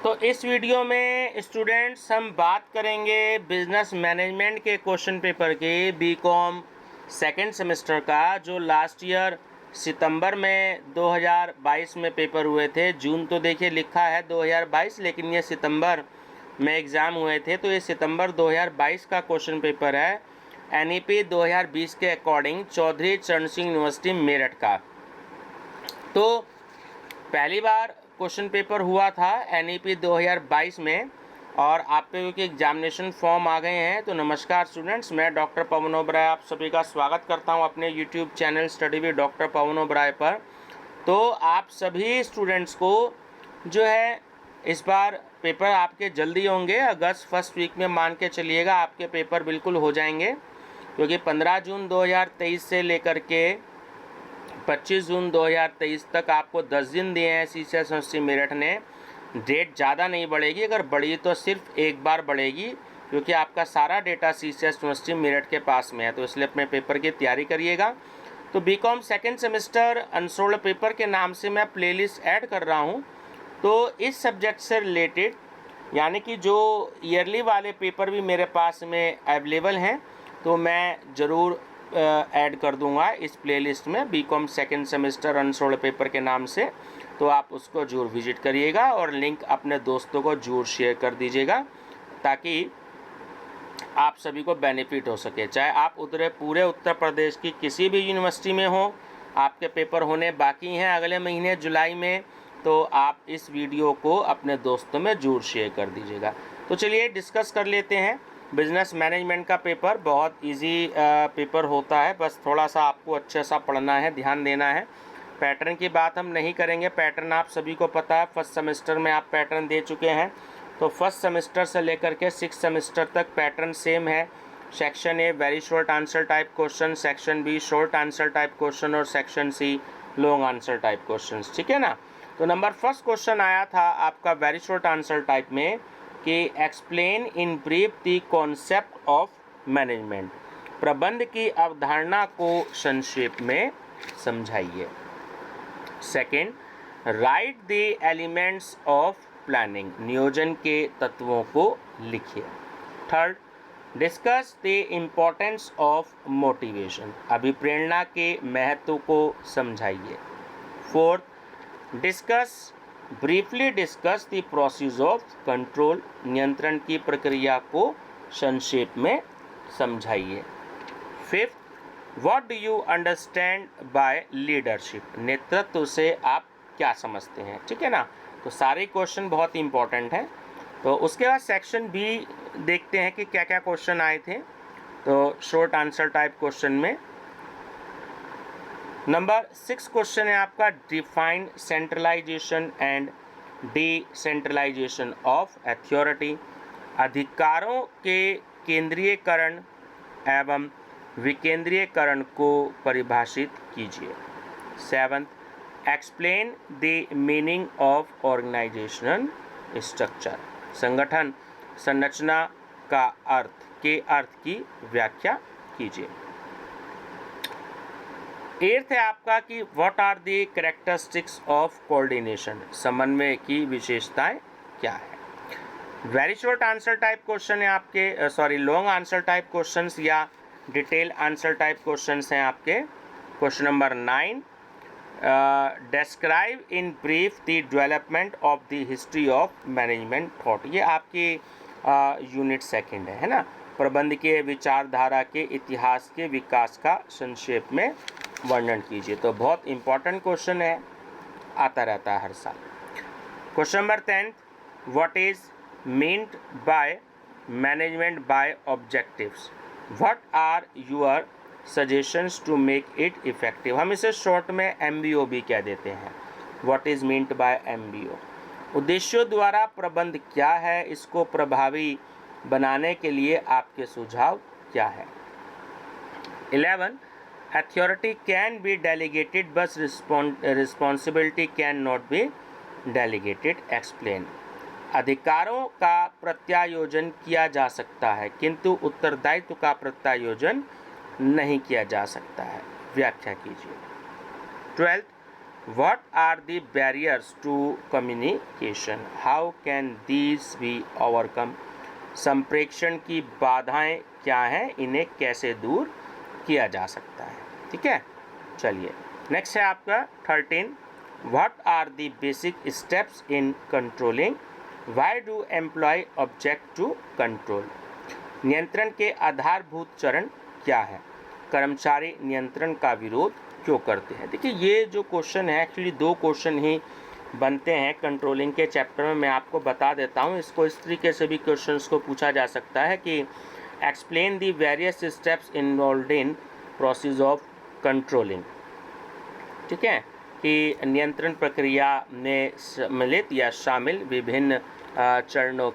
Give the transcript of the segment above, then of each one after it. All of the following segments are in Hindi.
तो इस वीडियो में स्टूडेंट्स हम बात करेंगे बिजनेस मैनेजमेंट के क्वेश्चन पेपर के बीकॉम सेकेंड सेमेस्टर का, जो लास्ट ईयर सितंबर में 2022 में पेपर हुए थे। जून तो देखिए लिखा है 2022, लेकिन ये सितंबर में एग्ज़ाम हुए थे। तो ये सितंबर 2022 का क्वेश्चन पेपर है NEP 2020 के अकॉर्डिंग चौधरी चरण सिंह यूनिवर्सिटी मेरठ का। तो पहली बार क्वेश्चन पेपर हुआ था NEP 2022 में, और आप पे के एग्जामिनेशन फॉर्म आ गए हैं। तो नमस्कार स्टूडेंट्स, मैं डॉक्टर पवन ओबराय आप सभी का स्वागत करता हूं अपने YouTube channel study with doctor Pavan Oberoi पर। तो आप सभी स्टूडेंट्स को जो है इस बार पेपर आपके जल्दी होंगे। अगस्त फर्स्ट वीक में मान के चलिएगा आपके पेपर बिल्कुल हो जाएंगे, क्योंकि 15 जून 2023 से लेकर के 25 जून 2023 तक आपको 10 दिन दिए हैं CCS यूनिवर्सिटी मेरठ ने। डेट ज़्यादा नहीं बढ़ेगी, अगर बढ़ी तो सिर्फ एक बार बढ़ेगी, क्योंकि आपका सारा डेटा CCS यूनिवर्सिटी मेरठ के पास में है। तो इसलिए अपने पेपर की तैयारी करिएगा। तो BCom second semester unsolved paper के नाम से मैं प्लेलिस्ट ऐड कर रहा हूँ। तो इस सब्जेक्ट से रिलेटेड, यानी कि जो ईयरली वाले पेपर भी मेरे पास में अवेलेबल हैं, तो मैं ज़रूर ऐड कर दूंगा इस प्लेलिस्ट में BCom second semester unsolved paper के नाम से। तो आप उसको जरूर विजिट करिएगा और लिंक अपने दोस्तों को जरूर शेयर कर दीजिएगा, ताकि आप सभी को बेनिफिट हो सके। चाहे आप पूरे उत्तर प्रदेश की किसी भी यूनिवर्सिटी में हो, आपके पेपर होने बाकी हैं अगले महीने जुलाई में, तो आप इस वीडियो को अपने दोस्तों में जरूर शेयर कर दीजिएगा। तो चलिए डिस्कस कर लेते हैं। बिजनेस मैनेजमेंट का पेपर बहुत इजी पेपर होता है, बस थोड़ा सा आपको अच्छा सा पढ़ना है, ध्यान देना है। पैटर्न की बात हम नहीं करेंगे, पैटर्न आप सभी को पता है, फर्स्ट सेमेस्टर में आप पैटर्न दे चुके हैं। तो फर्स्ट सेमेस्टर से लेकर के 6 सेमेस्टर तक पैटर्न सेम है। Section A very short answer type question, section B short answer type question, और section C long answer type question, ठीक है ना। तो नंबर फर्स्ट क्वेश्चन आया था आपका वेरी शॉर्ट आंसर टाइप में कि explain in brief the concept of management, प्रबंध की अवधारणा को संक्षेप में समझाइए। Second, write the elements of planning, नियोजन के तत्वों को लिखिए। Third, discuss the importance of motivation, अभिप्रेरणा के महत्व को समझाइए। Fourth, briefly discuss the process of control, नियंत्रण की प्रक्रिया को संक्षेप में समझाइए। Fifth, what do you understand by leadership, नेतृत्व से आप क्या समझते हैं, ठीक है ना। तो सारे क्वेश्चन बहुत ही इंपॉर्टेंट हैं। तो उसके बाद सेक्शन बी देखते हैं कि क्या क्या क्वेश्चन आए थे। तो शॉर्ट आंसर टाइप क्वेश्चन में नंबर 6 क्वेश्चन है आपका, define centralisation and decentralisation of authority, अधिकारों के केंद्रीयकरण एवं विकेंद्रीयकरण को परिभाषित कीजिए। 7th, explain the meaning of organisational structure, संगठन संरचना का अर्थ की व्याख्या कीजिए। 8th है आपका कि what are the characteristics of coordination, समन्वय की विशेषताएं क्या है। Very short answer type question है आपके, लॉन्ग आंसर टाइप क्वेश्चंस या डिटेल आंसर टाइप क्वेश्चंस हैं आपके। Question number 9, describe in brief the development of the history of management thought, ये आपकी यूनिट सेकंड है ना। प्रबंध के विचारधारा के इतिहास के विकास का संक्षेप में वर्णन कीजिए। तो बहुत इंपॉर्टेंट क्वेश्चन है, आता रहता है हर साल। Question number 10, what is meant by management by objectives, what are your suggestions to make it effective, हम इसे शॉर्ट में MBO भी कह देते हैं। What is meant by MBO, उद्देश्यों द्वारा प्रबंध क्या है, इसको प्रभावी बनाने के लिए आपके सुझाव क्या है। 11, authority can be delegated but responsibility can not be delegated, explain, अधिकारों का प्रत्यायोजन किया जा सकता है किंतु उत्तरदायित्व का प्रत्यायोजन नहीं किया जा सकता है, व्याख्या कीजिए। 12th, What are the barriers to communication? How can these be overcome? संप्रेषण की बाधाएं क्या हैं, इन्हें कैसे दूर किया जा सकता है? ठीक है, चलिए नेक्स्ट है आपका 13. What are the basic steps in controlling? Why do employee object to control? नियंत्रण के आधारभूत चरण क्या है? कर्मचारी नियंत्रण का विरोध क्यों करते हैं? देखिए ये जो क्वेश्चन है, एक्चुअली 2 क्वेश्चन ही बनते हैं कंट्रोलिंग के चैप्टर में. मैं आपको बता देता हूँ, इसको इस तरीके से भी क्वेश्चंस को पूछा जा सकता है कि explain the various steps involved in process of controlling. ठीक है, कि नियंत्रण प्रक्रिया में सम्मिलित या शामिल विभिन्न चरणों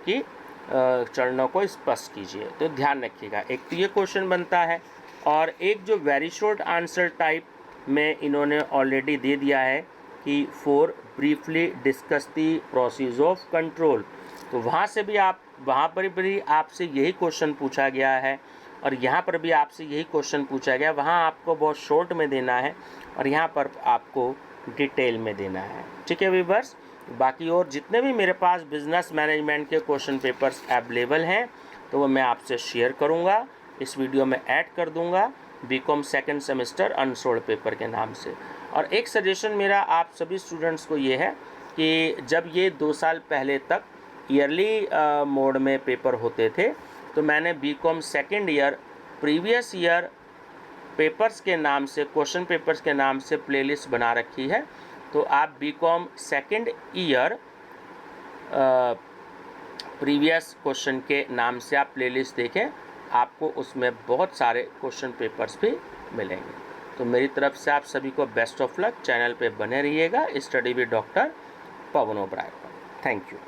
को स्पष्ट कीजिए. तो ध्यान रखिएगा, एक तो ये क्वेश्चन बनता है और एक जो वेरी शॉर्ट आंसर टाइप में इन्होंने ऑलरेडी दे दिया है कि for briefly discuss the process of control. तो वहाँ पर भी आपसे यही क्वेश्चन पूछा गया है और यहाँ पर भी आपसे यही क्वेश्चन पूछा गया. वहाँ आपको बहुत शॉर्ट में देना है और यहाँ पर आपको डिटेल में देना है. ठीक है व्यूअर्स, बाकी और जितने भी मेरे पास बिजनेस मैनेजमेंट के क्वेश्चन पेपर्स अवेलेबल हैं तो वो मैं आपसे शेयर करूँगा, इस वीडियो में ऐड कर दूँगा BCom second semester unsolved paper के नाम से. और एक सजेशन मेरा आप सभी स्टूडेंट्स को ये है कि जब ये 2 साल पहले तक ईयरली मोड में पेपर होते थे तो मैंने BCom second year previous year papers के नाम से, क्वेश्चन पेपर्स के नाम से प्लेलिस्ट बना रखी है. तो आप BCom second year previous question के नाम से आप प्लेलिस्ट देखें, आपको उसमें बहुत सारे क्वेश्चन पेपर्स भी मिलेंगे. तो मेरी तरफ से आप सभी को बेस्ट ऑफ लक. चैनल पे बने रहिएगा. Study with doctor Pavan Oberoi. Thank you.